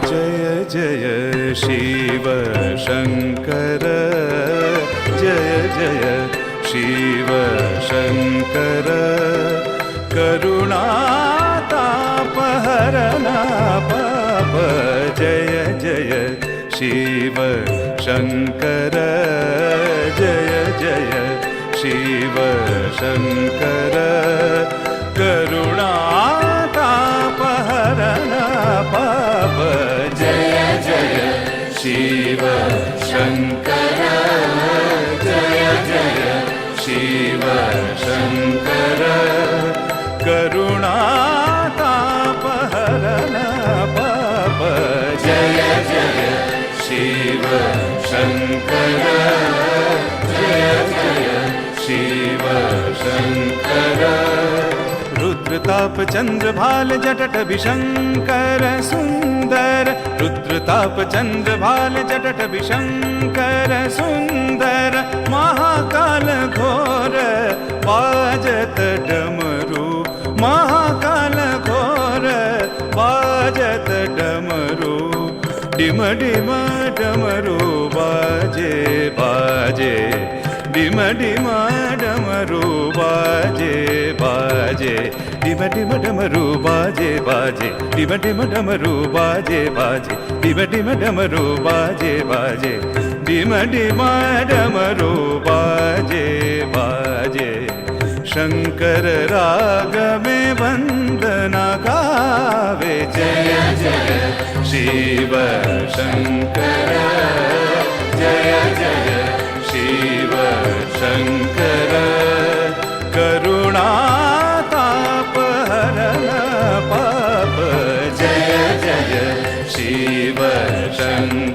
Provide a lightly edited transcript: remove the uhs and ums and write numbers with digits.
जय जय शिव शंकर, जय जय शिव शंकर, करुणातापहरण पाप। जय जय शिव शंकर, जय जय शिव शंकर, करुणातापहरण पाप। जय जय शिव शंकर, जय जय शिव शंकर, करुणातापहरण पाप। जय जय शिव शंकर, जय जय शिव शंकर, रुद्रताप चंद्रभाल जटट विशंकर सुंदर, रुद्रताप चंद्रभाल जटट विशंकर सुंदर, महाकाल घोर बाजत डमरू, महाकाल घोर बाजत डमरू, डिम डिम डमरू बाजे बाजे, डिम डिम डमरू बाजे बाजे, डिम डिम डमरू बाजे बाजे, डिम डिम डमरू बाजे बाजे, डिम डिम डमरू बाजे बाजे, डिम डिम डमरू बाजे बाजे। शंकर राग में वंदना गावे, जय जय शिव शंकर, जय जय शिव शंकर, करुणातापहरण पाप। जय जय शिव शंकर।